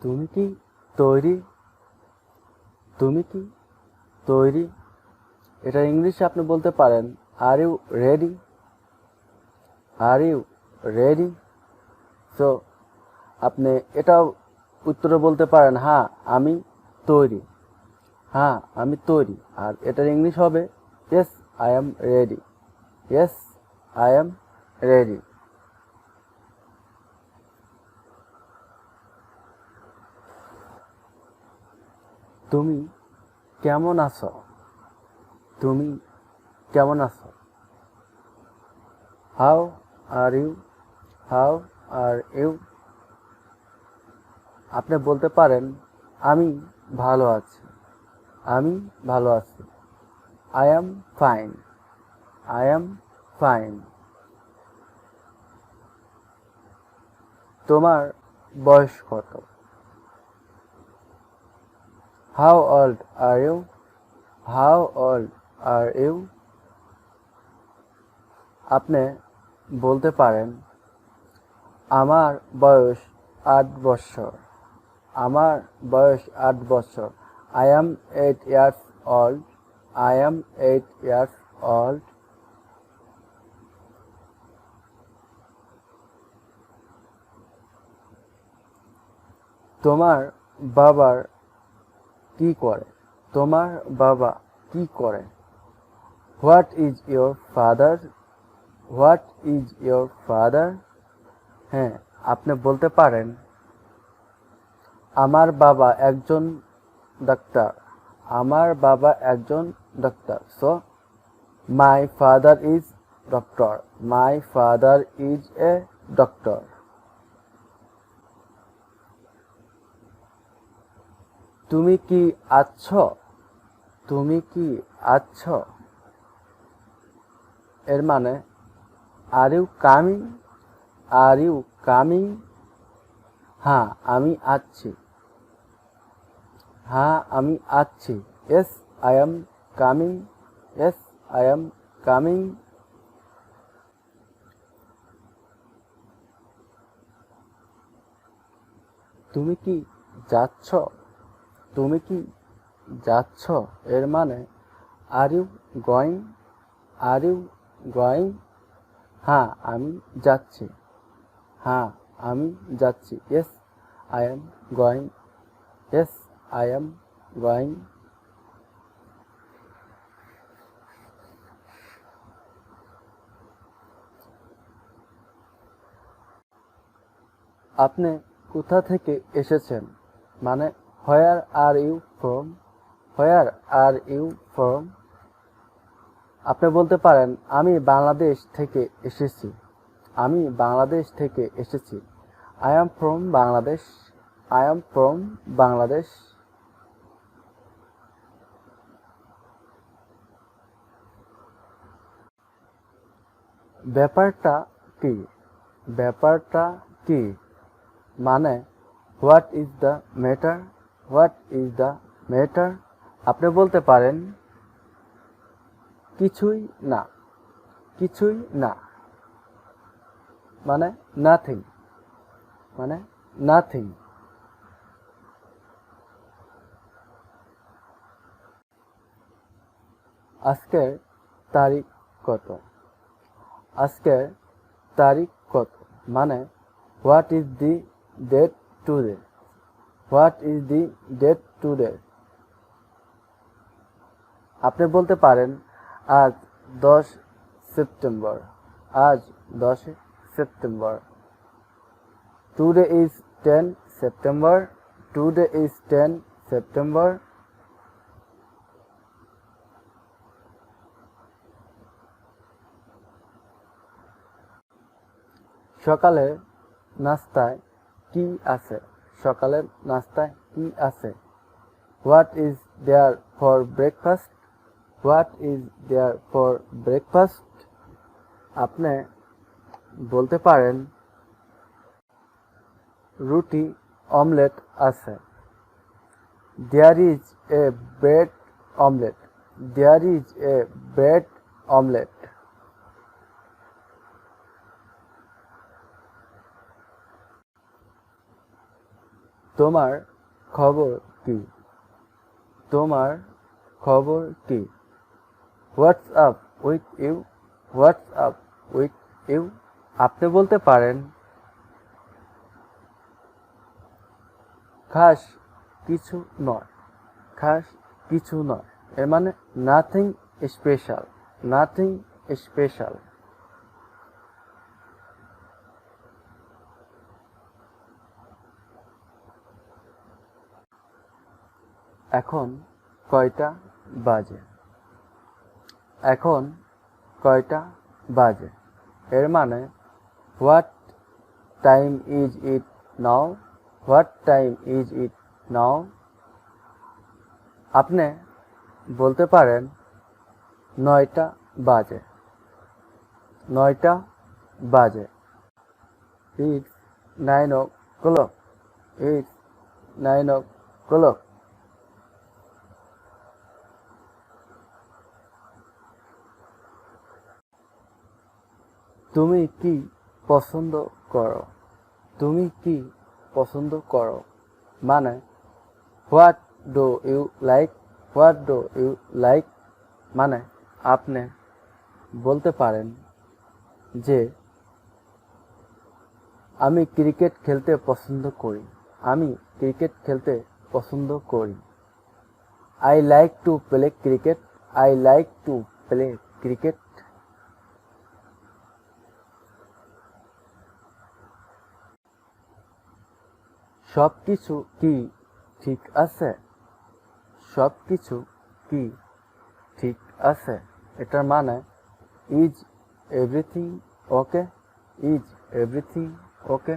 তুমি কি তৈরি? তুমি কি তৈরি? এটা ইংলিশে আপনি বলতে পারেন are you ready? Are you ready? So আপনি এটাও উত্তরে বলতে পারেন হ্যাঁ আমি তৈরি। হ্যাঁ আমি তৈরি। আর এটার ইংলিশ হবে yes I am ready. Yes I am ready. তুমি কেমন আছো? তুমি কেমন আছো? How are you? How are you? আপনি বলতে পারেন আমি ভালো আছি। আমি ভালো আছি। I am fine. I am fine. তোমার বয়স কত? How old are you? How old are you? আপনি বলতে পারেন আমার বয়স 8 বছর। আমার বয়স 8 বছর। I am 8 years old. I am 8 years old. তোমার বাবার কি করে? তোমার বাবা কি করে? What is your father? What is your father? হ্যাঁ, আপনি বলতে পারেন আমার বাবা একজন ডাক্তার। আমার বাবা একজন ডাক্তার। So my father is doctor. My father is a doctor. তুমি কি আছো? তুমি কি আছো? এর মানে are you coming? Are you coming? হ্যাঁ আমি আছি। হ্যাঁ আমি আছি। Yes I am coming. Yes I am coming. তুমি কি যাচ্ছ? তুমি কি যাচ্ছ? এর মানে are you going? Are you going? হ্যাঁ আমি যাচ্ছি। হ্যাঁ আমি যাচ্ছি। Yes I am going. Yes I am going. আপনি কোথা থেকে এসেছেন? মানে where are you from? Where are you from? আপনি বলতে পারেন আমি বাংলাদেশ থেকে এসেছি। আমি বাংলাদেশ থেকে এসেছি। I am from Bangladesh. I am from Bangladesh. ব্যাপারটা কি? ব্যাপারটা কি? মানে what is the matter? What is the matter? আপনি বলতে পারেন কিছুই না। কিছুই না মানে নাথিং। মানে নাথিং। আজকের তারিখ কত? আজকের তারিখ কত? মানে what is the date today? What is the date today? আপনি বলতে পারেন আজ 10 সেপ্টেম্বর। আজ 10 September. Today is 10 September. Today is 10 September. সকালের নাস্তায় কি আছে? সকালের নাস্তায় কি আছে? What is there for breakfast? What is there for breakfast? আপনি বলতে পারেন রুটি অমলেট আছে। There is a bread omelette. There is a bread omelette. তোমার খবর কি? তোমার খবর কি? What's up with you? What's up with you? আপনি বলতে পারেন খাস কিছু নয়। খাস কিছু নয় এর মানে নাথিং স্পেশাল। Nothing special. এখন কয়টা বাজে? এখন কয়টা বাজে এর মানে what time is it now? What time is it now? আপনি বলতে পারেন 9টা বাজে। 9টা বাজে। It's 9 o'clock. It's 9 o'clock. তুমি কি পছন্দ করো? তুমি কি পছন্দ করো মানে what do you like? What do you like মানে আপনি বলতে পারেন যে আমি ক্রিকেট খেলতে পছন্দ করি। আমি ক্রিকেট খেলতে পছন্দ করি। I like to play cricket. I like to play cricket. সব কিছু কি ঠিক আছে? সব কিছু কি ঠিক আছে এটার মানে is everything okay? Is everything okay?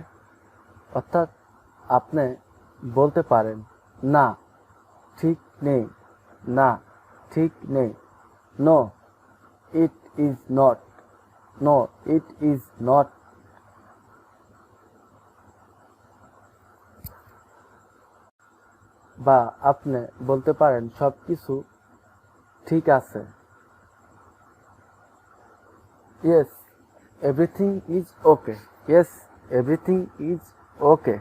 অর্থাৎ আপনি বলতে পারেন না ঠিক নেই। না ঠিক নেই। No it is not. No it is not. বা আপনি বলতে পারেন সব কিছু ঠিক আছে। Yes everything is okay. Yes everything is okay.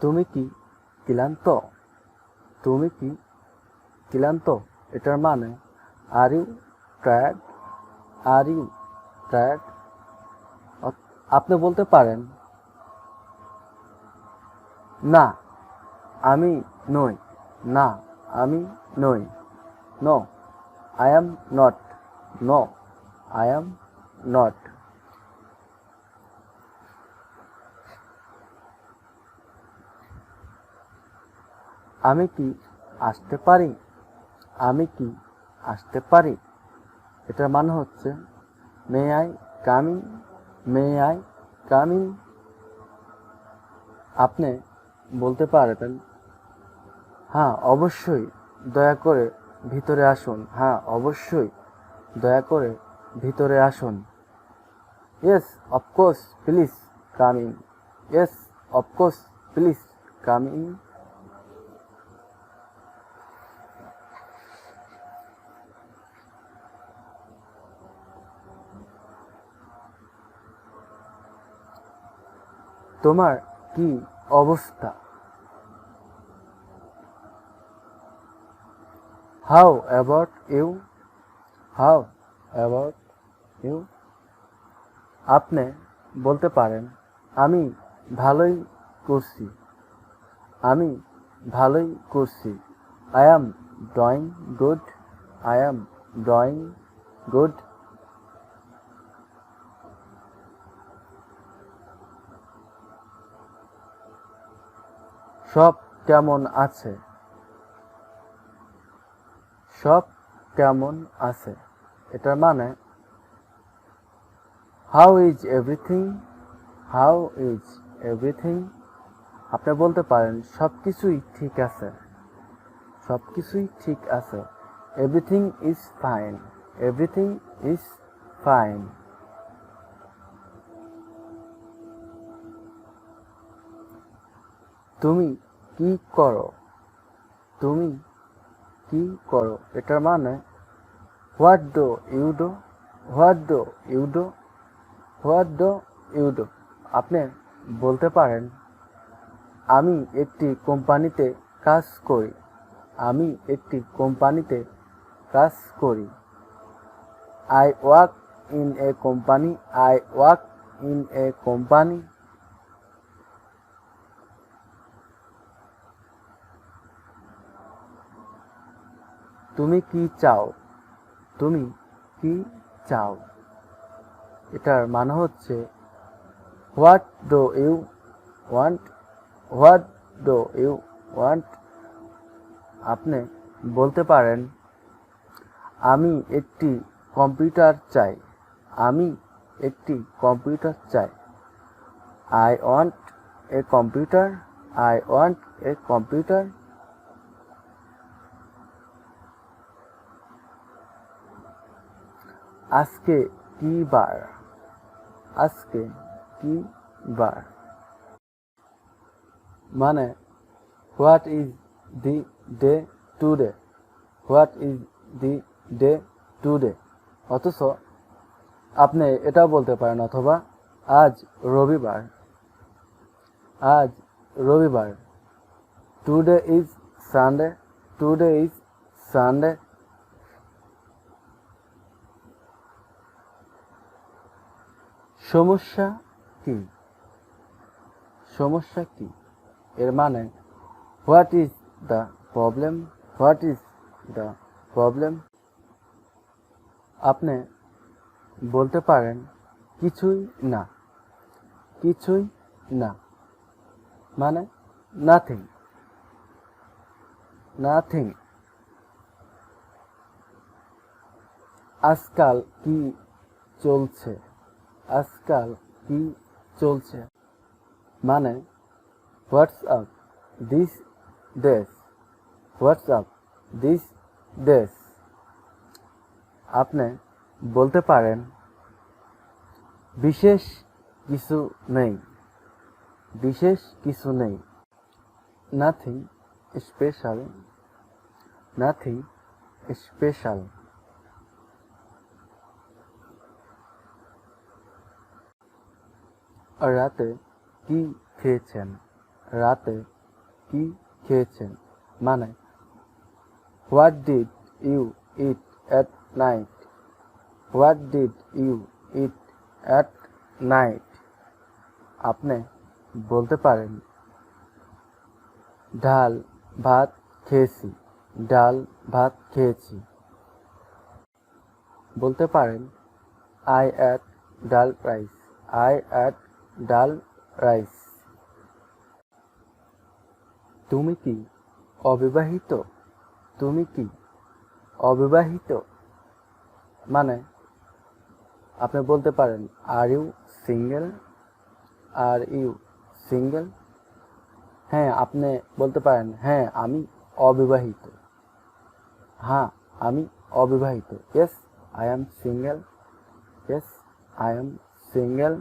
তুমি কি ক্লান্ত? তুমি কি ক্লান্ত এটার মানে are you tired? Are you tired? আপনি বলতে পারেন না আমি নই। না আমি নই। No I am not. No I am not. আমি কি আসতে পারি? আমি কি আসতে পারি এটার মানে হচ্ছে may I come in? May I come in? আপনি বলতে পারবেন হ্যাঁ অবশ্যই দয়া করে ভিতরে আসুন। হ্যাঁ অবশ্যই দয়া করে ভিতরে আসুন। Yes of course please come in. Yes of course please come in. তোমার কি অবস্থা? How about you? How about you? আপনি বলতে পারেন আমি ভালোই করছি। আমি ভালোই করছি। I am doing good. I am doing good. সব কেমন আছে? সব কেমন আছে এটার মানে how is everything? How is everything? আপনি বলতে পারেন সব কিছুই ঠিক আছে। সব কিছুই ঠিক আছে। Everything is fine. Everything is fine. তুমি কি করো? তুমি কি করো এটার মানে what do you do, what do you do, what do you do. আপনি বলতে পারেন আমি একটি কোম্পানিতে কাজ করি, আমি একটি কোম্পানিতে কাজ করি। I work in a company, I work in a company. তুমি কি চাও, তুমি কি চাও। এটার মানে হচ্ছে what do you want, what do you want. আপনি বলতে পারেন আমি একটি কম্পিউটার চাই, আমি একটি কম্পিউটার চাই। I want a computer, I want a computer. আজকে কি বার, আজকে কি বার। মানে what is the day today, what is the day today. অথচ আপনি এটাও বলতে পারেন অথবা আজ রবিবার, আজ রবিবার। Today is Sunday, today is Sunday. সমস্যা কি, সমস্যা কি। এর মানে what is the problem, what is the problem. আপনি বলতে পারেন কিছুই না, কিছুই না। মানে নাথিং, নাথিং। আজকাল কি চলছে, আজকাল কি চলছে। মানে what's up this days, what's up this days. আপনি বলতে পারেন বিশেষ কিছু নেই, বিশেষ কিছু নেই। Nothing special, nothing special. রাতে কি খেয়েছেন, রাতে কি খেয়েছেন। মানে what did you eat at night, what did you eat at night. আপনি বলতে পারেন ডাল ভাত খেয়েছি, ডাল ভাত খেয়েছি। বলতে পারেন আই অ্যাট ডাল রাইস, আই অ্যাট ডাল রাইস। তুমি কি অবিবাহিত, তুমি কি অবিবাহিত। মানে আপনি বলতে পারেন are you single, are you single. হ্যাঁ আপনি বলতে পারেন হ্যাঁ আমি অবিবাহিত, হ্যাঁ আমি অবিবাহিত। Yes I am single, yes I am single.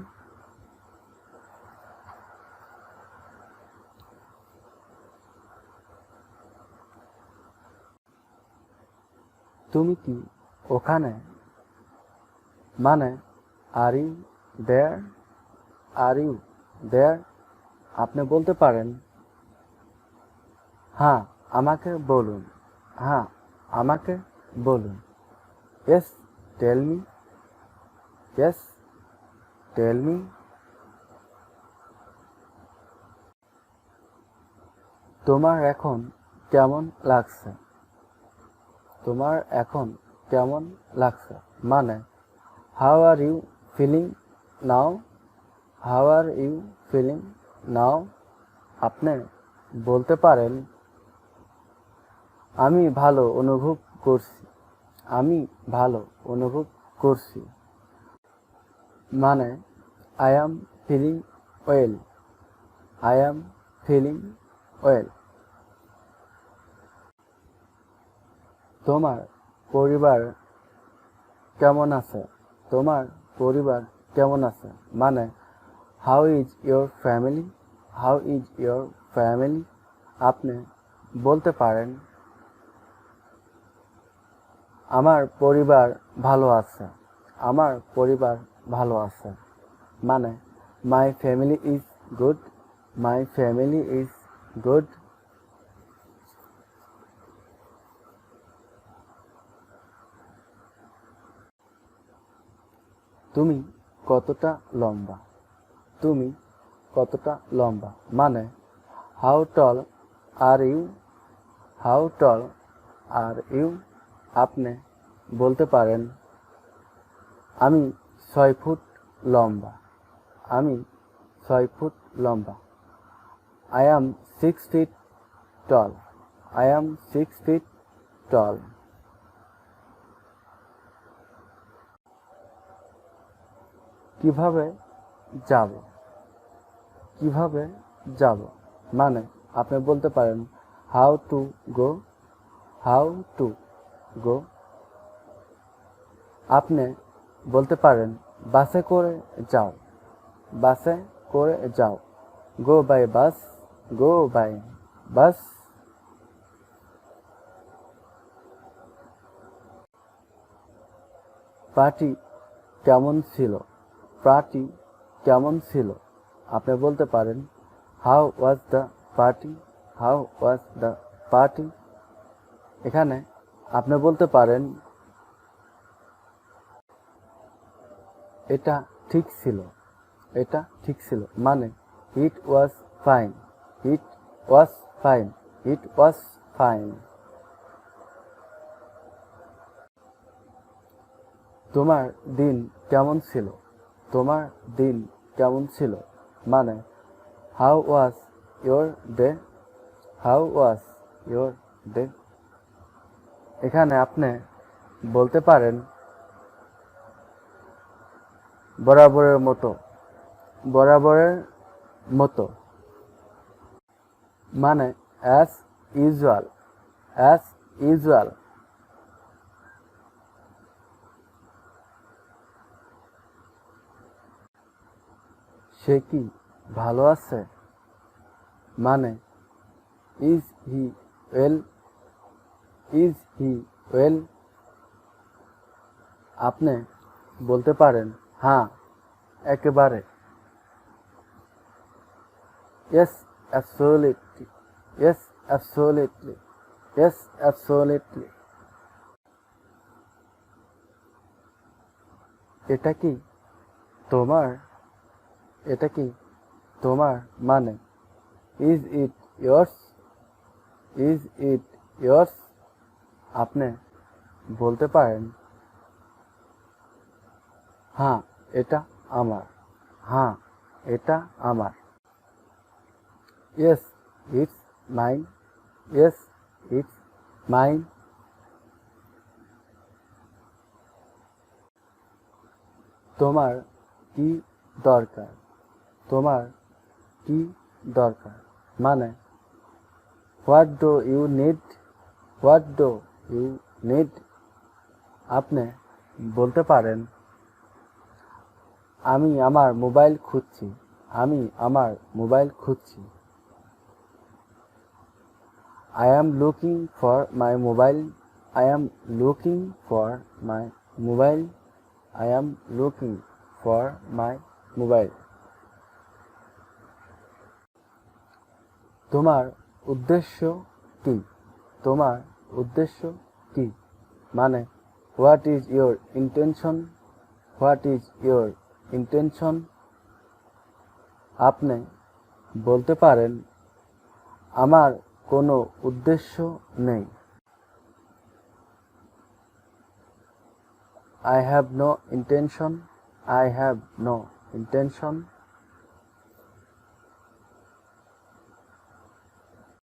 তুমি কি ওখানে। মানে are you there, are you there. আপনি বলতে পারেন হ্যাঁ আমাকে বলুন, হ্যাঁ আমাকে বলুন। Yes tell me, yes tell me. তোমার এখন কেমন লাগছে, তোমার এখন কেমন লাগছে। মানে how are you feeling now, how are you feeling now. আপনি বলতে পারেন আমি ভালো অনুভব করছি, আমি ভালো অনুভব করছি। মানে I am feeling well, I am feeling well. তোমার পরিবার কেমন আছে, তোমার পরিবার কেমন আছে। মানে how is your family, how is your family. আপনি বলতে পারেন আমার পরিবার ভালো আছে। আমার পরিবার ভালো আছে মানে my family is good. My family is good. তুমি কতটা লম্বা। তুমি কতটা লম্বা মানে how tall are you. How tall are you. আপনি বলতে পারেন আমি 6 ফুট লম্বা। আমি 6 ফুট লম্বা। I am 6 feet tall. I am 6 feet tall. কিভাবে যাব। কিভাবে যাব মানে আপনি বলতে পারেন how to go. How to go. আপনি বলতে পারেন বাসে করে যাও। বাসে করে যাও। Go by bus. Go by bus. Party কেমন ছিল। পার্টি কেমন ছিল আপনি বলতে পারেন how was the party. How was the party. এখানে আপনি বলতে পারেন এটা ঠিক ছিল। এটা ঠিক ছিল মানে it was fine. It was fine. It was fine. তোমার দিন কেমন ছিল। তোমার দিন কেমন ছিল মানে how was your day. How was your day. এখানে আপনি বলতে পারেন বরাবরের মতো। বরাবরের মতো মানে অ্যাজ ইউজুয়াল। As usual. সে কি ভালো আছে মানে is he well. Is he well. আপনি বলতে পারেন হ্যাঁ একেবারে। Yes absolutely. Yes absolutely. Yes absolutely. এটা কি তোমার। এটা কি তোমার মানে is it yours. Is it yours. আপনি বলতে পারেন হ্যাঁ এটা আমার। হ্যাঁ এটা আমার। Yes it's mine. Yes it's mine. তোমার কি দরকার। তোমার কি দরকার মানে what do you need. What do you need. আপনি বলতে পারেন আমি আমার মোবাইল খুঁজছি। আমি আমার মোবাইল খুঁজছি। I am looking for my mobile. I am looking for my mobile. I am looking for my mobile. তোমার উদ্দেশ্য কি। তোমার উদ্দেশ্য কি মানে what is your intention. What is your intention. আপনি বলতে পারেন আমার কোনো উদ্দেশ্য নেই। I have no intention. I have no intention.